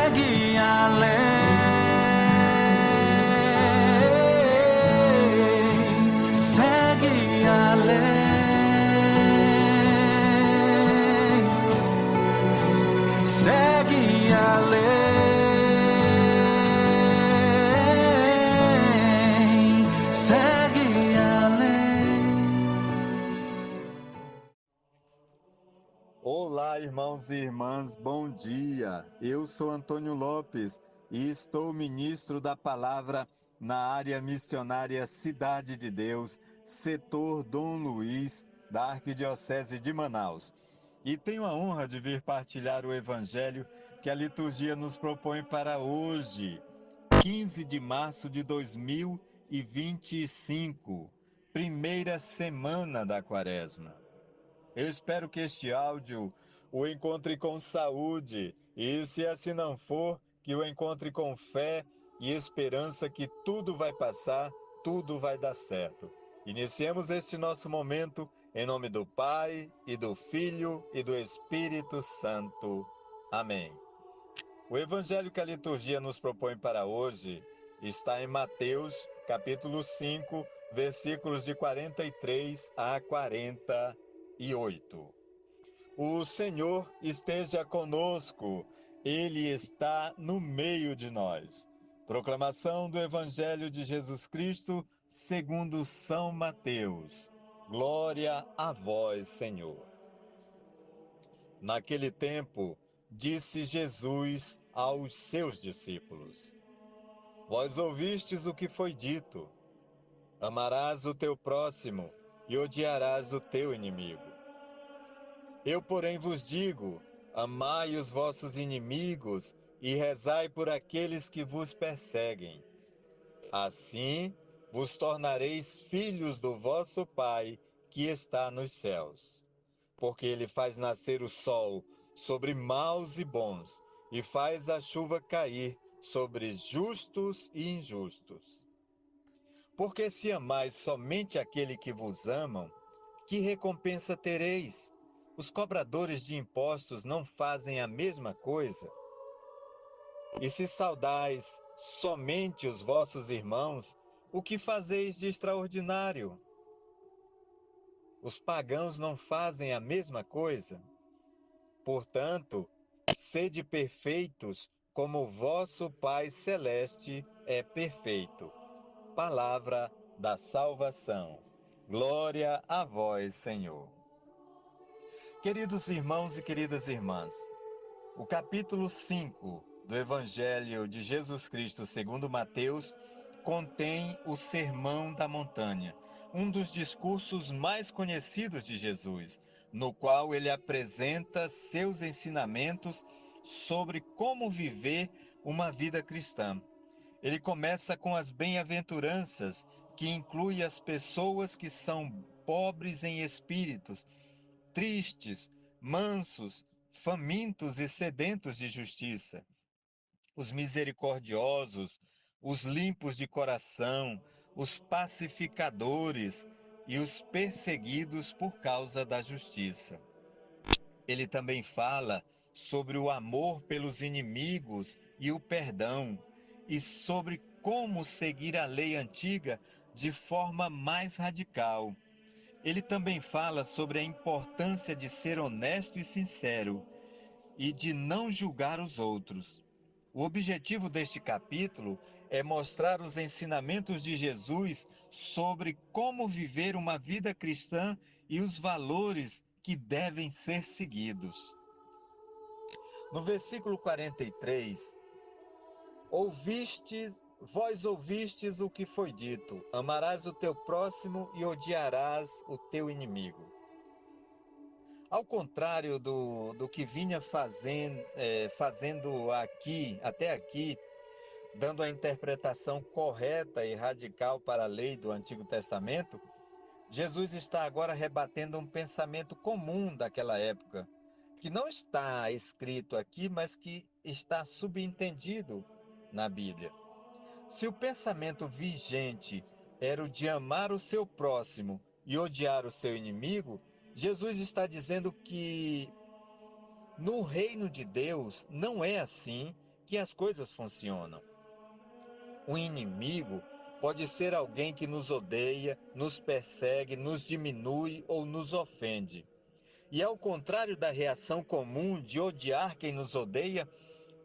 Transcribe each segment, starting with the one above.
segue além. Segue além. Segue além, segue além. Olá, irmãos e irmãs, bom dia. Eu sou Antônio Lopes e estou ministro da palavra na área missionária Cidade de Deus, setor Dom Luiz, da Arquidiocese de Manaus. E tenho a honra de vir partilhar o evangelho que a liturgia nos propõe para hoje, 15 de março de 2025, primeira semana da Quaresma. Eu espero que este áudio o encontre com saúde e, se assim não for, que o encontre com fé e esperança que tudo vai passar, tudo vai dar certo. Iniciemos este nosso momento em nome do Pai, e do Filho, e do Espírito Santo. Amém. O evangelho que a liturgia nos propõe para hoje está em Mateus, capítulo 5, versículos de 43 a 48. O Senhor esteja conosco, Ele está no meio de nós. Proclamação do Evangelho de Jesus Cristo, segundo São Mateus. Glória a vós, Senhor. Naquele tempo, disse Jesus aos seus discípulos: Vós ouvistes o que foi dito: amarás o teu próximo e odiarás o teu inimigo. Eu, porém, vos digo: amai os vossos inimigos e rezai por aqueles que vos perseguem. Assim vos tornareis filhos do vosso Pai que está nos céus. Porque ele faz nascer o sol sobre maus e bons, e faz a chuva cair sobre justos e injustos. Porque se amais somente aquele que vos amam, que recompensa tereis? Os cobradores de impostos não fazem a mesma coisa? E se saudais somente os vossos irmãos, o que fazeis de extraordinário? Os pagãos não fazem a mesma coisa? Portanto, sede perfeitos, como vosso Pai Celeste é perfeito. Palavra da salvação. Glória a vós, Senhor. Queridos irmãos e queridas irmãs, o capítulo 5 do Evangelho de Jesus Cristo segundo Mateus contém o Sermão da Montanha, um dos discursos mais conhecidos de Jesus, no qual ele apresenta seus ensinamentos sobre como viver uma vida cristã. Ele começa com as bem-aventuranças, que inclui as pessoas que são pobres em espíritos, tristes, mansos, famintos e sedentos de justiça, os misericordiosos, os limpos de coração, os pacificadores e os perseguidos por causa da justiça. Ele também fala sobre o amor pelos inimigos e o perdão, e sobre como seguir a lei antiga de forma mais radical. Ele também fala sobre a importância de ser honesto e sincero e de não julgar os outros. O objetivo deste capítulo é mostrar os ensinamentos de Jesus sobre como viver uma vida cristã e os valores que devem ser seguidos. No versículo 43, vós ouvistes o que foi dito: amarás o teu próximo e odiarás o teu inimigo. Ao contrário do que vinha fazendo até aqui, dando a interpretação correta e radical para a lei do Antigo Testamento, Jesus está agora rebatendo um pensamento comum daquela época, que não está escrito aqui, mas que está subentendido na Bíblia. Se o pensamento vigente era o de amar o seu próximo e odiar o seu inimigo, Jesus está dizendo que no reino de Deus não é assim, que as coisas funcionam. O inimigo pode ser alguém que nos odeia, nos persegue, nos diminui ou nos ofende. E ao contrário da reação comum de odiar quem nos odeia,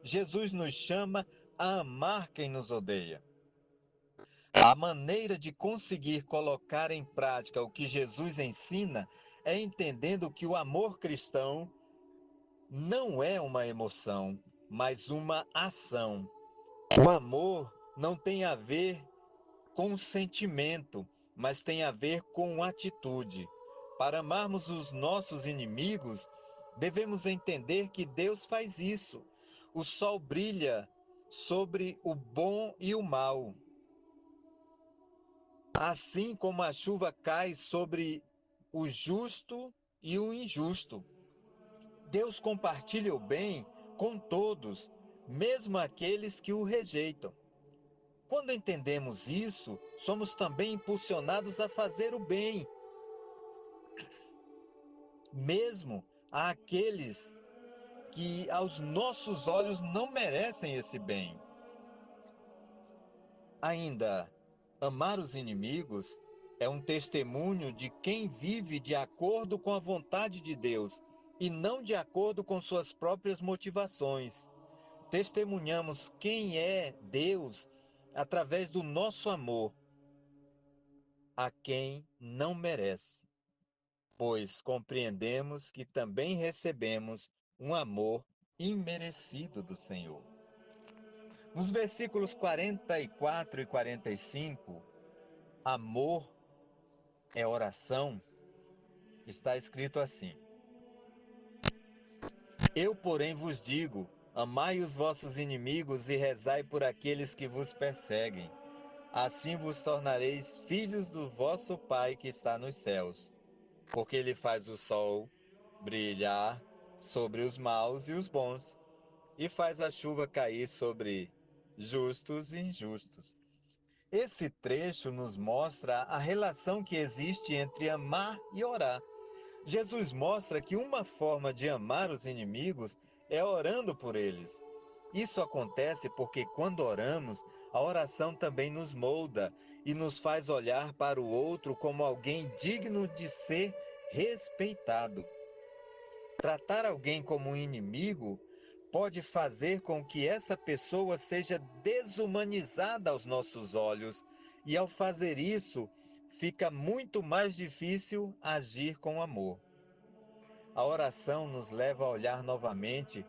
Jesus nos chama a amar quem nos odeia. A maneira de conseguir colocar em prática o que Jesus ensina é entendendo que o amor cristão não é uma emoção, mas uma ação. O amor não tem a ver com sentimento, mas tem a ver com atitude. Para amarmos os nossos inimigos, devemos entender que Deus faz isso. O sol brilha sobre o bom e o mal, assim como a chuva cai sobre o justo e o injusto. Deus compartilha o bem com todos, mesmo aqueles que o rejeitam. Quando entendemos isso, somos também impulsionados a fazer o bem, mesmo àqueles que aos nossos olhos não merecem esse bem. Ainda, amar os inimigos é um testemunho de quem vive de acordo com a vontade de Deus e não de acordo com suas próprias motivações. Testemunhamos quem é Deus através do nosso amor a quem não merece, pois compreendemos que também recebemos um amor imerecido do Senhor. Nos versículos 44 e 45, amor é oração, está escrito assim: Eu, porém, vos digo, amai os vossos inimigos e rezai por aqueles que vos perseguem. Assim vos tornareis filhos do vosso Pai que está nos céus, porque ele faz o sol brilhar sobre os maus e os bons, e faz a chuva cair sobre justos e injustos. Esse trecho nos mostra a relação que existe entre amar e orar. Jesus mostra que uma forma de amar os inimigos é orando por eles. Isso acontece porque quando oramos, a oração também nos molda e nos faz olhar para o outro como alguém digno de ser respeitado. Tratar alguém como um inimigo pode fazer com que essa pessoa seja desumanizada aos nossos olhos, e ao fazer isso, fica muito mais difícil agir com amor. A oração nos leva a olhar novamente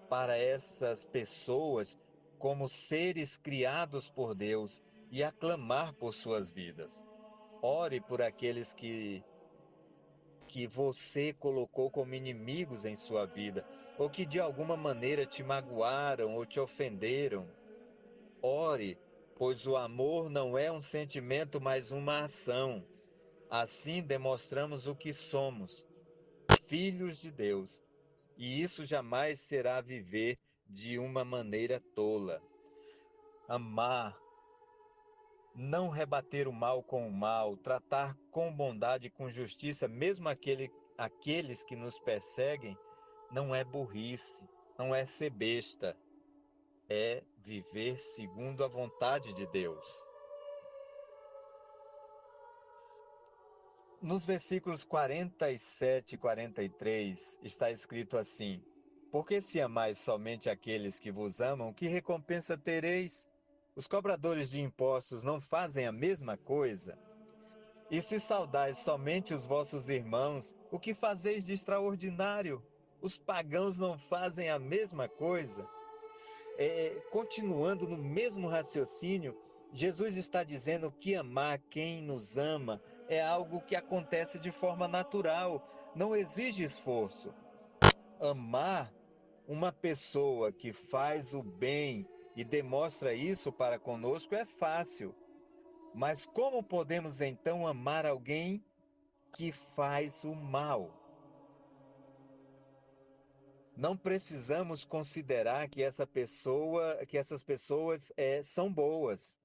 para essas pessoas como seres criados por Deus e a clamar por suas vidas. Ore por aqueles que você colocou como inimigos em sua vida, ou que de alguma maneira te magoaram ou te ofenderam. Ore, pois o amor não é um sentimento, mas uma ação. Assim demonstramos o que somos, filhos de Deus. E isso jamais será viver de uma maneira tola. Amar, não rebater o mal com o mal, tratar com bondade e com justiça, mesmo aqueles que nos perseguem, não é burrice, não é ser besta, é viver segundo a vontade de Deus. Nos versículos 47 e 43 está escrito assim: Porque se amais somente aqueles que vos amam, que recompensa tereis? Os cobradores de impostos não fazem a mesma coisa? E se saudais somente os vossos irmãos, o que fazeis de extraordinário? Os pagãos não fazem a mesma coisa? Continuando no mesmo raciocínio, Jesus está dizendo que amar quem nos ama é algo que acontece de forma natural, não exige esforço. Amar uma pessoa que faz o bem e demonstra isso para conosco é fácil. Mas como podemos então amar alguém que faz o mal? Não precisamos considerar que essas pessoas são boas.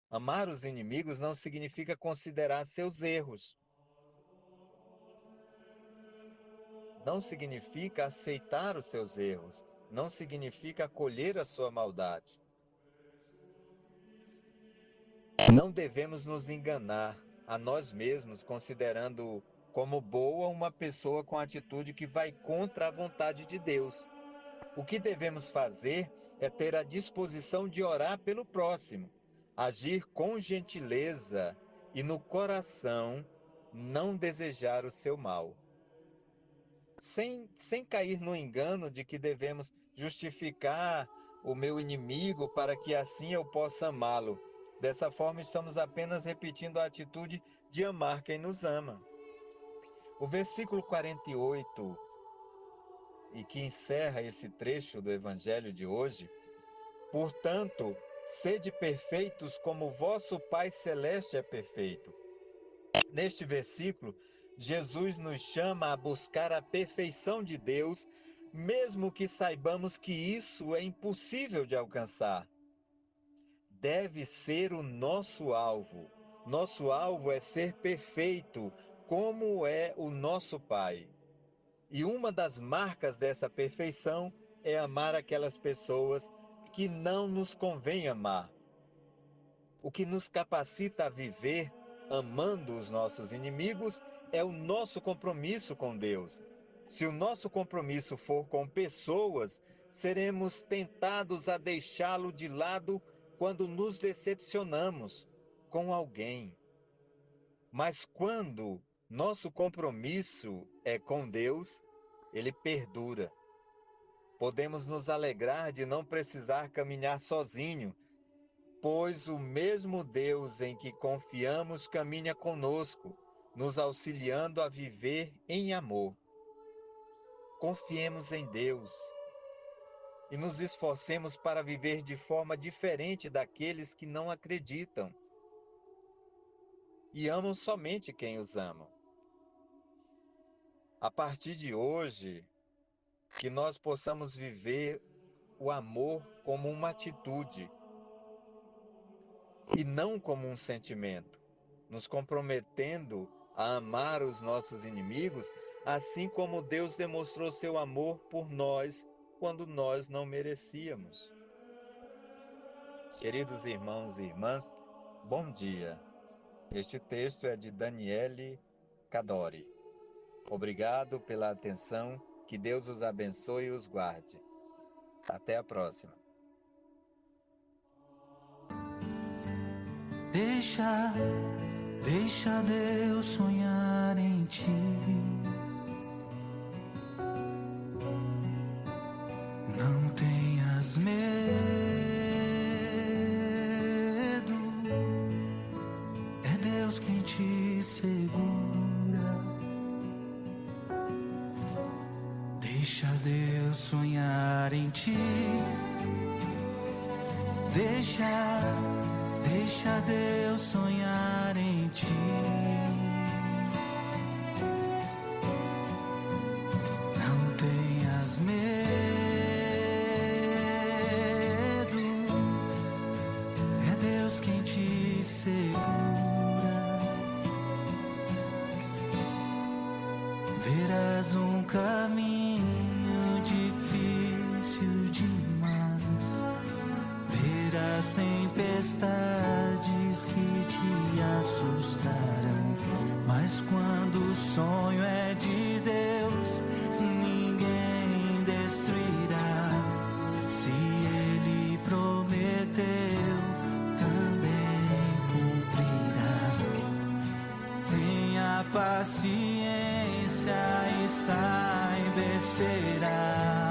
Amar os inimigos não significa considerar seus erros. Não significa aceitar os seus erros, não significa acolher a sua maldade. Não devemos nos enganar a nós mesmos, considerando como boa uma pessoa com atitude que vai contra a vontade de Deus. O que devemos fazer é ter a disposição de orar pelo próximo, agir com gentileza e no coração não desejar o seu mal. Sem cair no engano de que devemos justificar o meu inimigo para que assim eu possa amá-lo. Dessa forma, estamos apenas repetindo a atitude de amar quem nos ama. O versículo 48, e que encerra esse trecho do Evangelho de hoje: portanto, sede perfeitos como vosso Pai Celeste é perfeito. Neste versículo, Jesus nos chama a buscar a perfeição de Deus, mesmo que saibamos que isso é impossível de alcançar. Deve ser o nosso alvo. Nosso alvo é ser perfeito, como é o nosso Pai. E uma das marcas dessa perfeição é amar aquelas pessoas que não nos convém amar. O que nos capacita a viver amando os nossos inimigos é o nosso compromisso com Deus. Se o nosso compromisso for com pessoas, seremos tentados a deixá-lo de lado quando nos decepcionamos com alguém. Mas quando nosso compromisso é com Deus, ele perdura. Podemos nos alegrar de não precisar caminhar sozinho, pois o mesmo Deus em que confiamos caminha conosco, nos auxiliando a viver em amor. Confiemos em Deus e nos esforcemos para viver de forma diferente daqueles que não acreditam e amam somente quem os ama. A partir de hoje, que nós possamos viver o amor como uma atitude e não como um sentimento, nos comprometendo a amar os nossos inimigos, assim como Deus demonstrou seu amor por nós quando nós não merecíamos. Queridos irmãos e irmãs, bom dia. Este texto é de Daniele Cadori. Obrigado pela atenção, que Deus os abençoe e os guarde. Até a próxima. Deixa Deus sonhar em ti. Não tenhas medo, é Deus quem te segura. Deixa Deus sonhar em ti. Deixa Deus sonhar em ti. Não tenhas medo, é Deus quem te segura. Verás um caminho difícil demais, verás tempestades que te assustarão, mas quando o sonho é de Deus, ninguém destruirá. Se Ele prometeu, também cumprirá. Tenha paciência e saiba esperar.